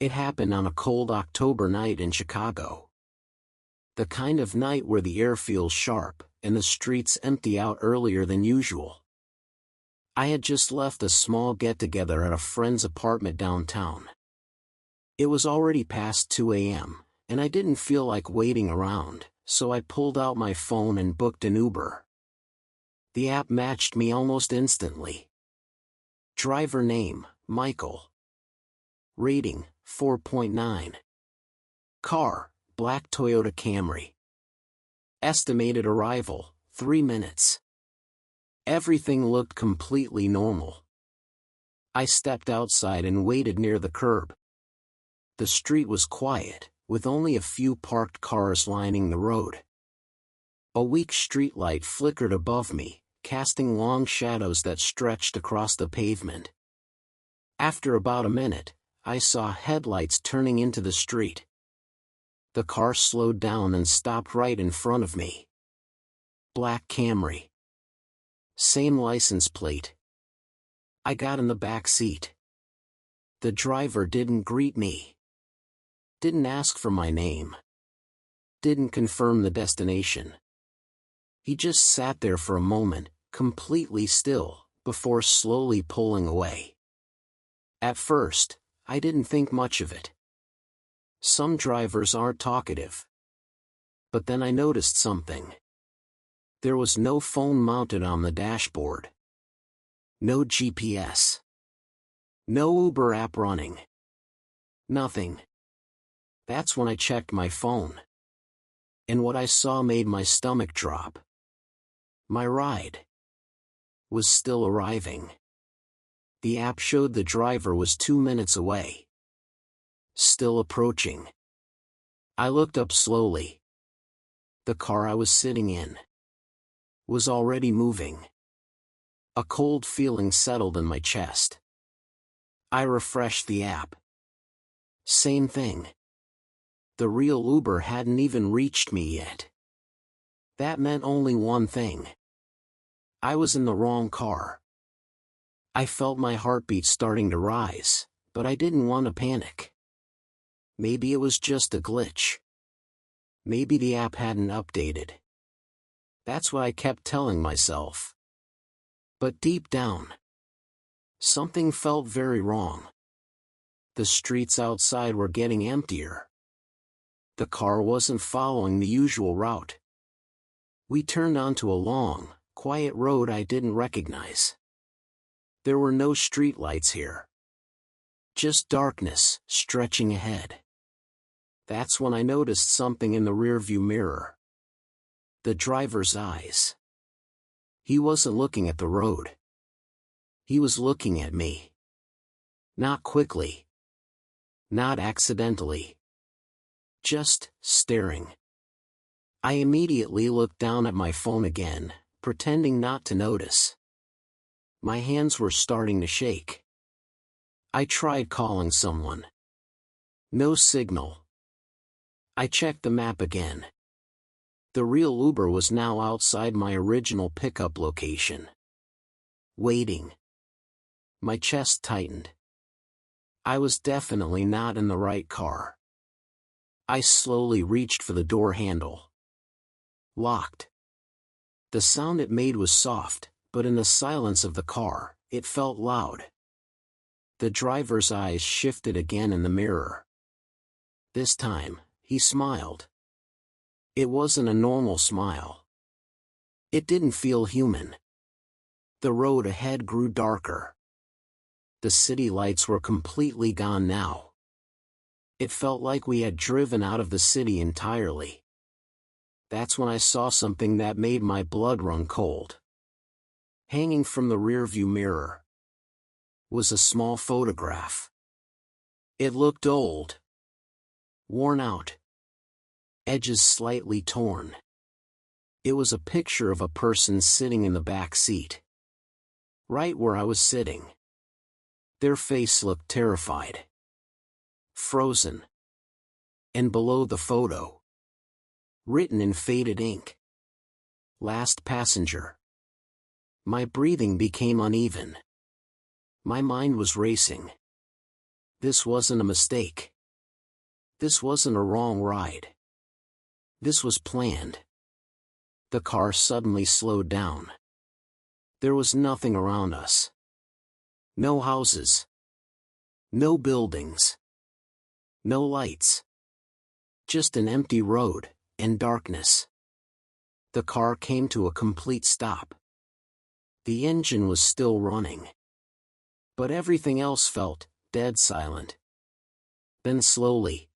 It happened on a cold October night in Chicago. The kind of night where the air feels sharp, and the streets empty out earlier than usual. I had just left a small get-together at a friend's apartment downtown. It was already past 2 a.m., and I didn't feel like waiting around, so I pulled out my phone and booked an Uber. The app matched me almost instantly. Driver name, Michael. Rating, 4.9. Car, black Toyota Camry. Estimated arrival, 3 minutes. Everything looked completely normal. I stepped outside and waited near the curb. The street was quiet, with only a few parked cars lining the road. A weak streetlight flickered above me, casting long shadows that stretched across the pavement. After about a minute, I saw headlights turning into the street. The car slowed down and stopped right in front of me. Black Camry. Same license plate. I got in the back seat. The driver didn't greet me. Didn't ask for my name. Didn't confirm the destination. He just sat there for a moment, completely still, before slowly pulling away. At first, I didn't think much of it. Some drivers aren't talkative. But then I noticed something. There was no phone mounted on the dashboard. No GPS. No Uber app running. Nothing. That's when I checked my phone. And what I saw made my stomach drop. My ride was still arriving. The app showed the driver was 2 minutes away. Still approaching. I looked up slowly. The car I was sitting in was already moving. A cold feeling settled in my chest. I refreshed the app. Same thing. The real Uber hadn't even reached me yet. That meant only one thing. I was in the wrong car. I felt my heartbeat starting to rise, but I didn't want to panic. Maybe it was just a glitch. Maybe the app hadn't updated. That's what I kept telling myself. But deep down, something felt very wrong. The streets outside were getting emptier. The car wasn't following the usual route. We turned onto a long, quiet road I didn't recognize. There were no streetlights here. Just darkness, stretching ahead. That's when I noticed something in the rearview mirror. The driver's eyes. He wasn't looking at the road. He was looking at me. Not quickly. Not accidentally. Just staring. I immediately looked down at my phone again, pretending not to notice. My hands were starting to shake. I tried calling someone. No signal. I checked the map again. The real Uber was now outside my original pickup location. Waiting. My chest tightened. I was definitely not in the right car. I slowly reached for the door handle. Locked. The sound it made was soft, but in the silence of the car, it felt loud. The driver's eyes shifted again in the mirror. This time, he smiled. It wasn't a normal smile. It didn't feel human. The road ahead grew darker. The city lights were completely gone now. It felt like we had driven out of the city entirely. That's when I saw something that made my blood run cold. Hanging from the rearview mirror was a small photograph. It looked old. Worn out. Edges slightly torn. It was a picture of a person sitting in the back seat. Right where I was sitting. Their face looked terrified. Frozen. And below the photo, written in faded ink, "Last passenger." My breathing became uneven. My mind was racing. This wasn't a mistake. This wasn't a wrong ride. This was planned. The car suddenly slowed down. There was nothing around us. No houses. No buildings. No lights. Just an empty road, and darkness. The car came to a complete stop. The engine was still running. But everything else felt dead silent. Then slowly,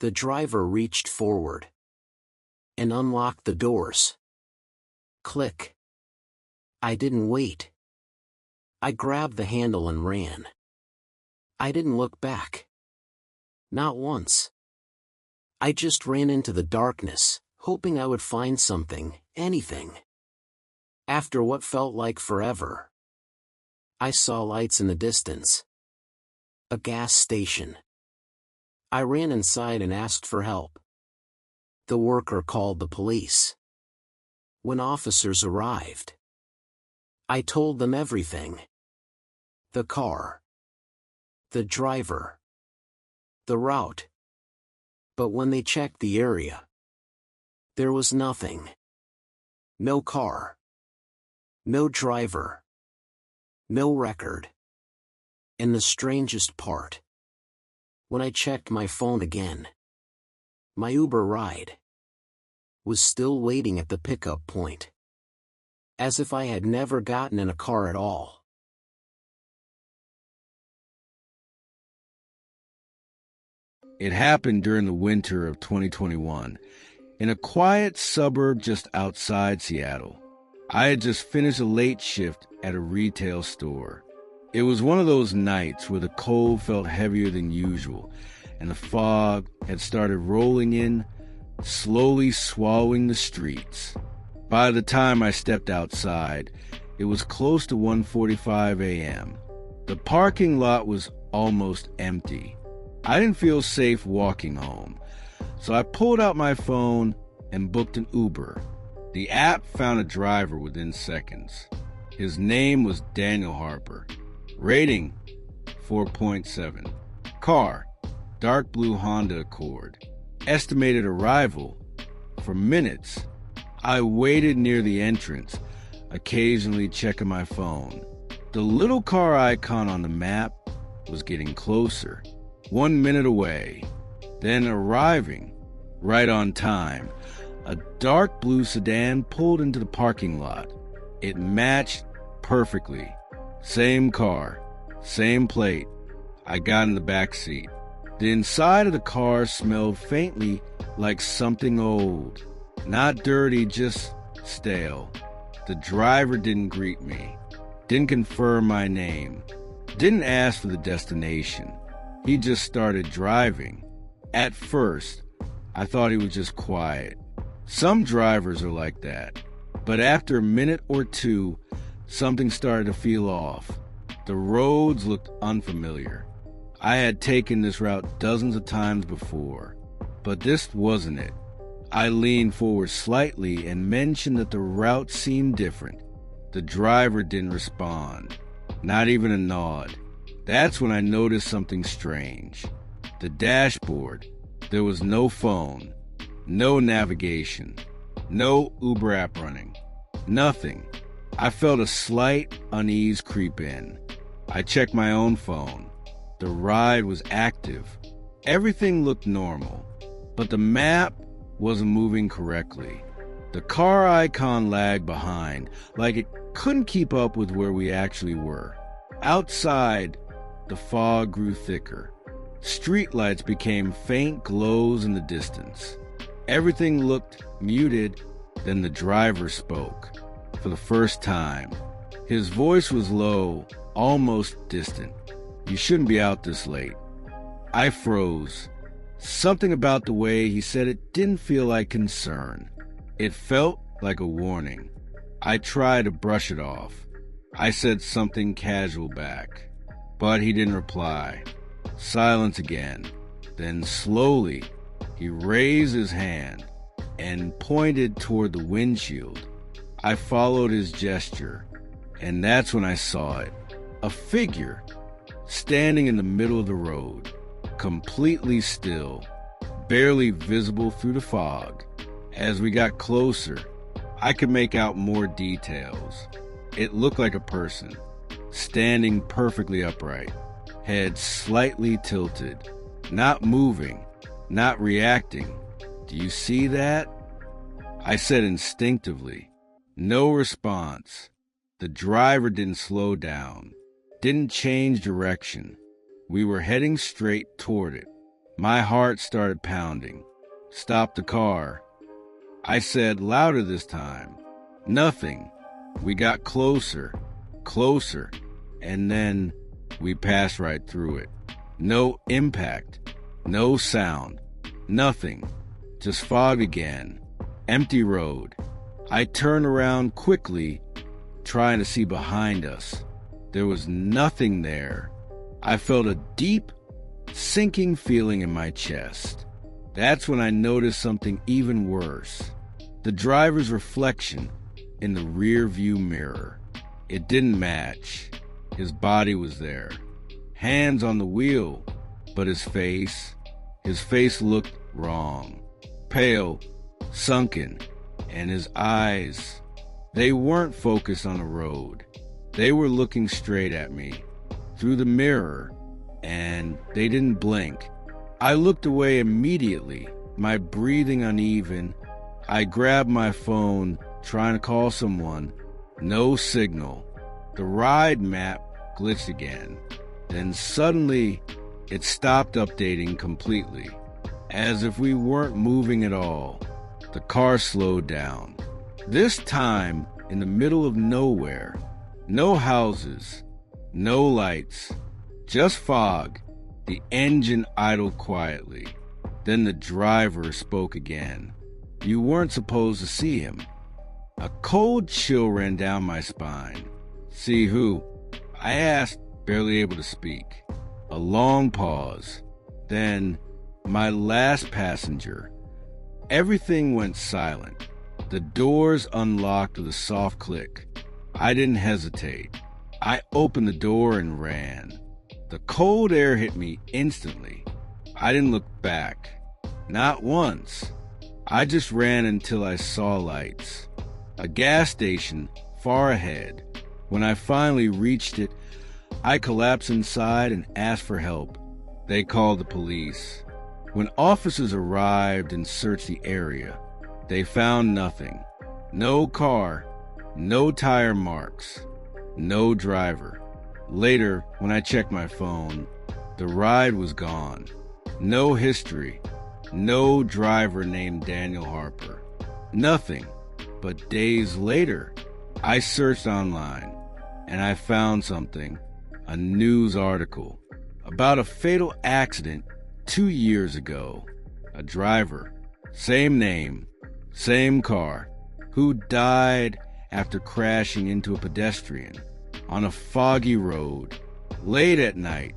the driver reached forward and unlocked the doors. Click. I didn't wait. I grabbed the handle and ran. I didn't look back. Not once. I just ran into the darkness, hoping I would find something, anything. After what felt like forever, I saw lights in the distance. A gas station. I ran inside and asked for help. The worker called the police. When officers arrived, I told them everything. The car. The driver. The route. But when they checked the area, there was nothing. No car. No driver. No record. And the strangest part, when I checked my phone again, my Uber ride was still waiting at the pickup point. As if I had never gotten in a car at all. It happened during the winter of 2021, in a quiet suburb just outside Seattle. I had just finished a late shift at a retail store. It was one of those nights where the cold felt heavier than usual, and the fog had started rolling in, slowly swallowing the streets. By the time I stepped outside, it was close to 1:45 a.m. The parking lot was almost empty. I didn't feel safe walking home, so I pulled out my phone and booked an Uber. The app found a driver within seconds. His name was Daniel Harper. Rating, 4.7. Car, dark blue Honda Accord. Estimated arrival, for minutes. I waited near the entrance, occasionally checking my phone. The little car icon on the map was getting closer, 1 minute away, then arriving, right on time. A dark blue sedan pulled into the parking lot. It matched perfectly. Same car, same plate. I got in the back seat. The inside of the car smelled faintly like something old. Not dirty, just stale. The driver didn't greet me, didn't confirm my name, didn't ask for the destination. He just started driving. At first, I thought he was just quiet. Some drivers are like that. But after a minute or two, something started to feel off. The roads looked unfamiliar. I had taken this route dozens of times before, but this wasn't it. I leaned forward slightly and mentioned that the route seemed different. The driver didn't respond, not even a nod. That's when I noticed something strange. The dashboard. There was no phone, no navigation, no Uber app running, nothing. I felt a slight unease creep in. I checked my own phone. The ride was active. Everything looked normal, but the map wasn't moving correctly. The car icon lagged behind, like it couldn't keep up with where we actually were. Outside, the fog grew thicker. Streetlights became faint glows in the distance. Everything looked muted. Then the driver spoke. For the first time. His voice was low, almost distant. "You shouldn't be out this late." I froze. Something about the way he said it didn't feel like concern. It felt like a warning. I tried to brush it off. I said something casual back, but he didn't reply. Silence again. Then slowly, he raised his hand and pointed toward the windshield. I followed his gesture, and that's when I saw it. A figure standing in the middle of the road. completely still, barely visible through the fog. As we got closer, I could make out more details. It looked like a person, standing perfectly upright, head slightly tilted, not moving, not reacting. Do you see that? I said instinctively. No response. The driver didn't slow down, didn't change direction. We were heading straight toward it. My heart started pounding. Stop the car. I said louder this time. Nothing. We got closer, closer, and then we passed right through it. No impact, no sound, nothing. Just fog again. Empty road. I turned around quickly, trying to see behind us. There was nothing there. I felt a deep, sinking feeling in my chest. That's when I noticed something even worse. The driver's reflection in the rear view mirror. It didn't match. His body was there. Hands on the wheel, but his face looked wrong. Pale, sunken, and his eyes, they weren't focused on the road. They were looking straight at me, through the mirror, and they didn't blink. I looked away immediately, my breathing uneven. I grabbed my phone, trying to call someone. No signal. The ride map glitched again. Then suddenly, it stopped updating completely, as if we weren't moving at all. The car slowed down. This time, in the middle of nowhere. No houses, no lights, just fog. The engine idled quietly. Then the driver spoke again. You weren't supposed to see him. A cold chill ran down my spine. See who? I asked, barely able to speak. A long pause. Then, my last passenger. Everything went silent. The doors unlocked with a soft click. I didn't hesitate. I opened the door and ran. The cold air hit me instantly. I didn't look back. Not once. I just ran until I saw lights. A gas station far ahead. When I finally reached it, I collapsed inside and asked for help. They called the police. When officers arrived and searched the area, they found nothing. No car, no tire marks, no driver. Later, when I checked my phone, the ride was gone. No history, no driver named Daniel Harper. Nothing. But days later, I searched online and I found something, a news article about a fatal accident 2 years ago. A driver, same name, same car, who died after crashing into a pedestrian on a foggy road late at night